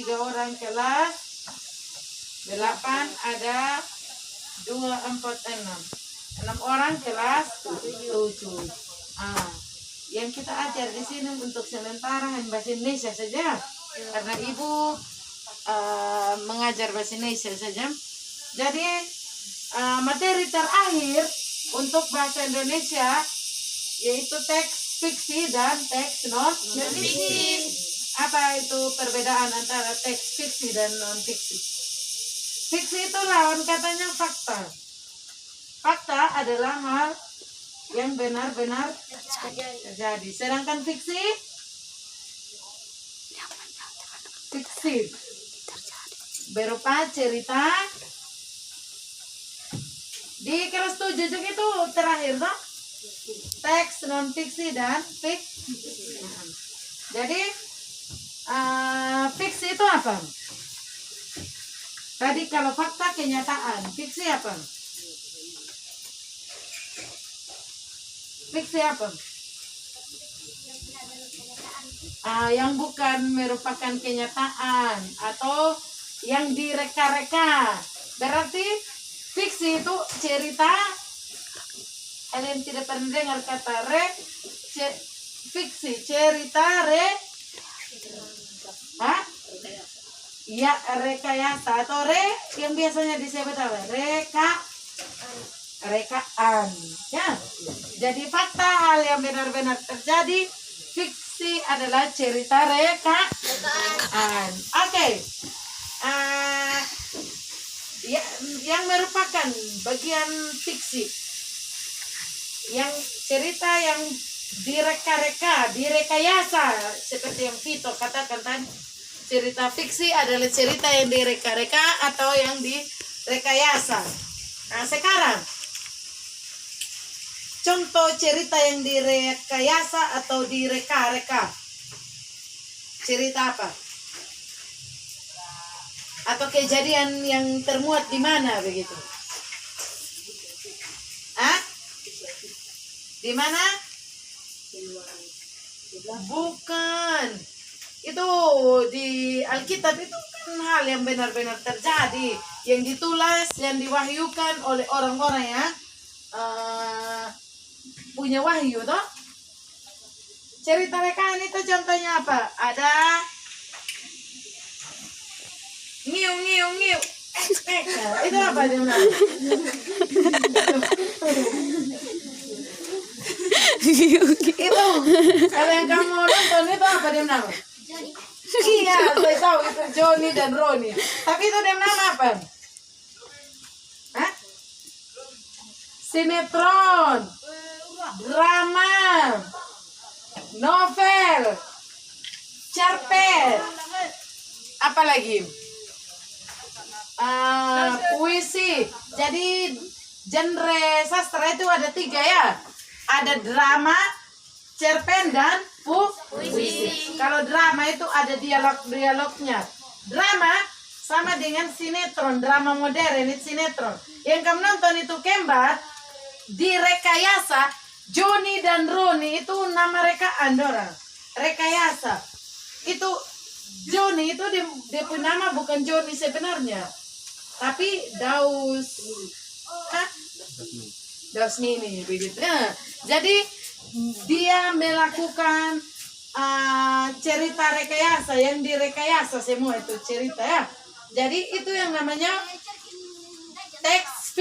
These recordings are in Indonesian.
3 orang kelas 8, ada 2, 4, 6 orang kelas 7. Yang kita ajar di sini untuk sementara hanya bahasa Indonesia saja, karena ibu mengajar bahasa Indonesia saja. Jadi materi terakhir untuk bahasa Indonesia yaitu teks fiksi dan teks non fiksi. Apa itu perbedaan antara teks fiksi dan non fiksi? Fiksi itu lawan katanya fakta. Fakta adalah hal yang benar-benar terjadi. Sedangkan fiksi berupa cerita. Di kelas 7 juga itu terakhir toh, teks non fiksi dan fiksi. Jadi fiksi itu apa? Tadi kalau fakta kenyataan, fiksi apa? Fiksi apa? Yang bukan merupakan kenyataan atau yang direka-reka. Berarti fiksi itu cerita. Kalian tidak pernah dengar kata fiksi, cerita ya, rekayasa atau yang biasanya disebut apa? Rekaan. Ya. Jadi fakta, hal yang benar-benar terjadi. Fiksi adalah cerita rekaan. Oke. Yang merupakan bagian fiksi, yang cerita yang direka-reka, direkayasa, seperti yang Vito katakan tadi. Cerita fiksi adalah cerita yang direka-reka atau yang direkayasa. Nah, sekarang contoh cerita yang direkayasa atau direka-reka. Cerita apa? Atau kejadian yang termuat di mana begitu? Di mana? Bukan. Itu di Alkitab itu kan hal yang benar-benar terjadi, yang ditulis, yang diwahyukan oleh orang-orang yang punya wahyu toh. Cerita rekaan itu contohnya apa? Ada ngiu. Itu apa dia bilang? Itu kalau yang kamu nonton itu apa dia bilang? Iya, saya tahu itu Johnny dan Roni. Tapi itu dia nama apa? Sinetron, drama, novel, cerpen, apa lagi? Puisi. Jadi genre sastra itu ada 3 ya. Ada drama, cerpen, dan puisi. Kalau drama itu ada dialog-dialognya. Drama sama dengan sinetron, drama modern itu sinetron. Yang kamu nonton itu Kembar, direkayasa. Johnny dan Roni itu nama rekaan orang. Rekayasa. Itu Johnny itu dia punya nama bukan Johnny sebenarnya, tapi Daus Mini begitu. Nah, jadi dia melakukan cerita rekayasa, yang direkayasa semua itu cerita ya. Jadi itu yang namanya teks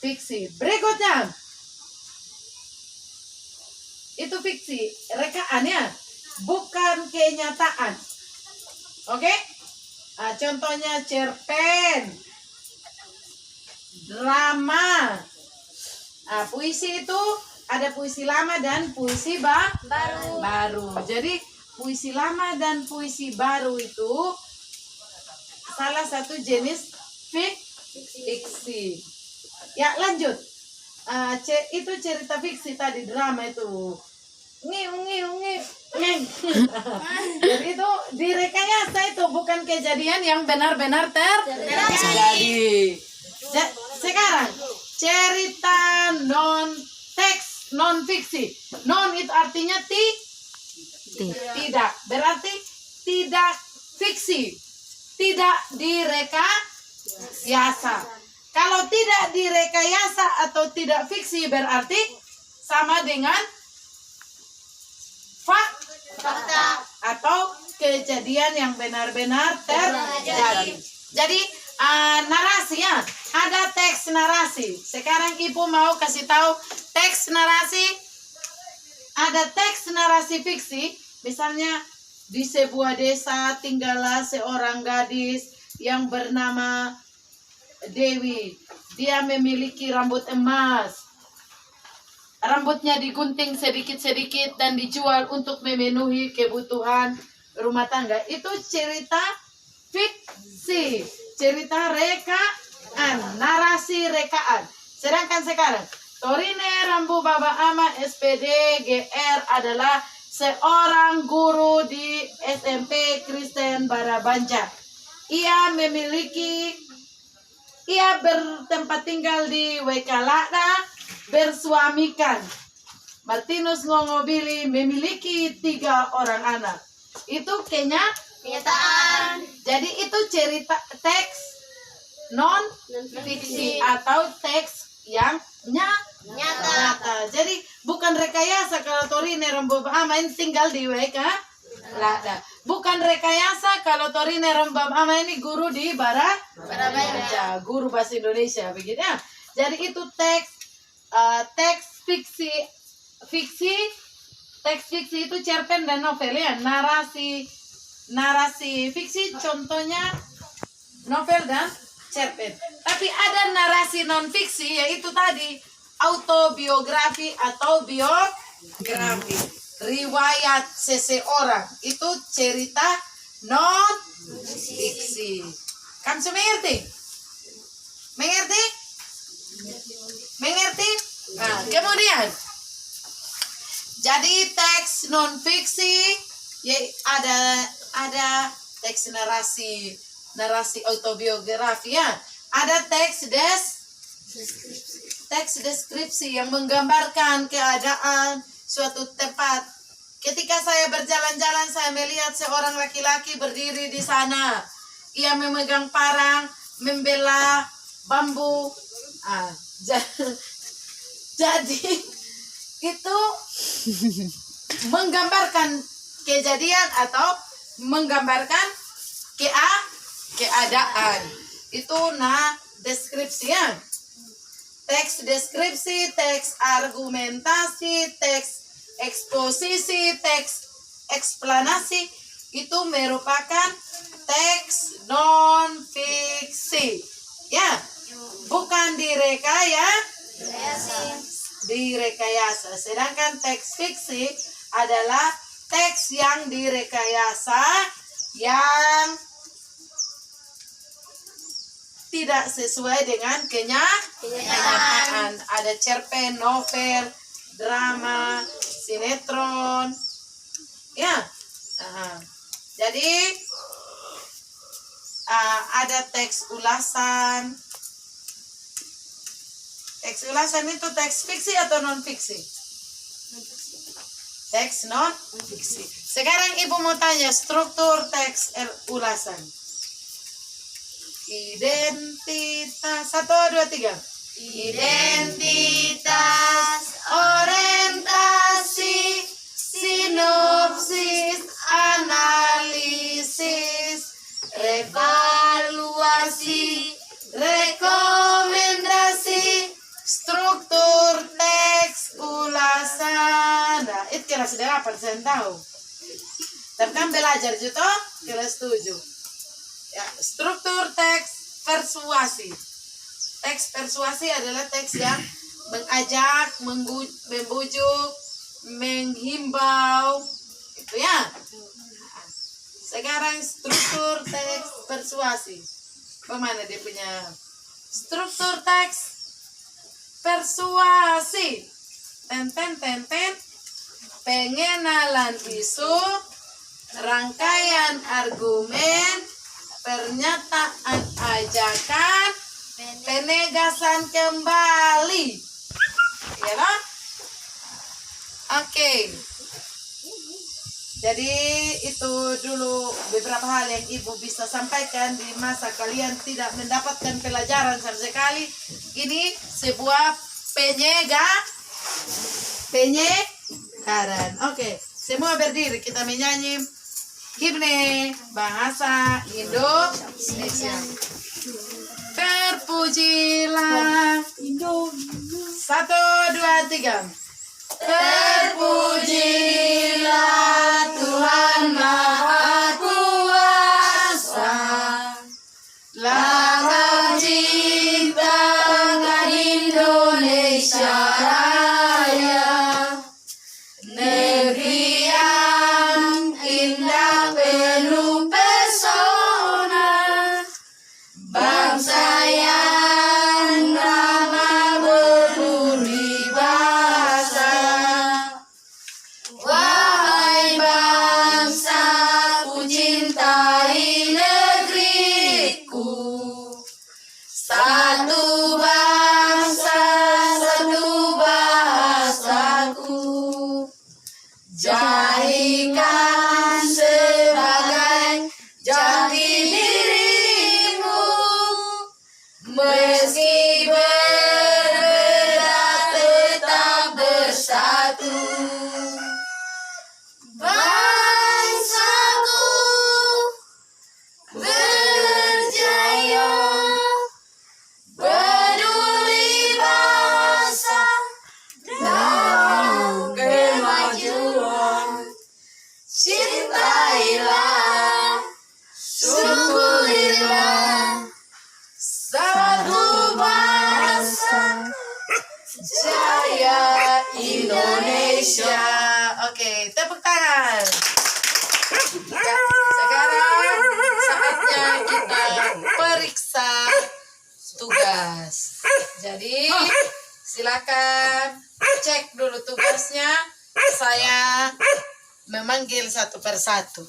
fiksi. Berikutnya itu fiksi, rekaan ya, bukan kenyataan. Oke? Contohnya cerpen, drama, puisi itu ada puisi lama dan puisi baru. Jadi puisi lama dan puisi baru itu salah satu jenis fiksi. Ya, lanjut. Itu cerita fiksi tadi, drama itu. Jadi itu direkayasa, itu bukan kejadian yang benar-benar terjadi. Sekarang cerita non fiksi. Non itu artinya tidak. Berarti tidak fiksi, tidak direkayasa. Kalau tidak direkayasa atau tidak fiksi berarti sama dengan fakta atau kejadian yang benar-benar terjadi. Jadi narasi ya, ada teks narasi. Sekarang ibu mau kasih tahu teks narasi. Ada teks narasi fiksi, misalnya di sebuah desa tinggallah seorang gadis yang bernama Dewi. Dia memiliki rambut emas. Rambutnya digunting sedikit-sedikit dan dijual untuk memenuhi kebutuhan rumah tangga. Itu cerita fiksi, cerita rekaan, narasi rekaan. Sedangkan sekarang, Torine Rambu Baba Ama SPD GR adalah seorang guru di SMP Kristen Barabanja. Ia bertempat tinggal di Wekalada, bersuamikan. Martinus Ngongobili memiliki 3 orang anak. Itu kenyataan. Jadi itu cerita teks non fiksi atau teks yang nyata. Jadi bukan rekayasa kalau Torine Rambu Baba ini tinggal di Wekalada. Bukan rekayasa kalau Torine Rambu Baba ini guru di Barabanja, guru bahasa Indonesia begitu ya. Jadi itu teks fiksi. Teks fiksi itu cerpen dan novel ya. Narasi fiksi contohnya novel dan cerpen. Tapi ada narasi non fiksi yaitu tadi autobiografi atau biografi, riwayat seseorang. Itu cerita non fiksi. Kamu mengerti? Mengerti? Nah, kemudian jadi teks non fiksi ya ada teks narasi autobiografi ya. Ada teks deskripsi yang menggambarkan keadaan suatu tempat. Ketika saya berjalan-jalan, saya melihat seorang laki-laki berdiri di sana. Ia memegang parang, membela bambu. Jadi itu menggambarkan kejadian atau menggambarkan keadaan. Itu deskripsinya. Teks deskripsi, teks argumentasi, teks eksposisi, teks eksplanasi itu merupakan teks non fiksi. Ya, bukan direkayasa. Sedangkan teks fiksi adalah teks yang direkayasa yang tidak sesuai dengan kenyataan. Ada cerpen, novel, drama, sinetron. Ya. Jadi ada teks ulasan. Teks ulasan itu teks fiksi atau non fiksi? Teks non fiksi. Sekarang ibu mau tanya struktur teks ulasan. Identitas 1, 2, 3. Identitas, orientasi, sinopsis, analisis, evaluasi, rekomendasi, struktur teks ulasan. Nah, itu kelas berapa saya tahu. Tapi kan belajar juga kelas 7. Ya, struktur teks persuasi. Teks persuasi adalah teks yang mengajak, membujuk, menghimbau. Itu ya. Sekarang struktur teks persuasi. Bagaimana dia punya struktur teks persuasi? Pengenalan isu, rangkaian argumen, pernyataan ajakan, penegasan kembali. Ya kan? Oke. Jadi itu dulu beberapa hal yang Ibu bisa sampaikan di masa kalian tidak mendapatkan pelajaran sama sekali. Ini sebuah penyegaran. Oke, semua berdiri kita menyanyi himne bahasa Indonesia. Terpujilah Indonesia. 1, 2, 3. Terpujilah Tuhan Maha Kuasa, langkah ciptakan Indonesia Raya, negeri yang indah penuh pesona, bangsa yang ramah berwibahasa. Wahai bangsa, ku cintai negeriku, satu bangsa, satu bahasaku. Jadikan sebagai jati dirimu, meski berbeda tetap bersatu. Bangsaku berjaya, peduli bangsa dalam kemajuan. Cintailah, syukurilah, satu bangsa, jaya Indonesia. Oke, tepuk tangan. Ya, sekarang saatnya kita periksa tugas. Jadi silakan cek dulu tugasnya. Saya memanggil satu persatu.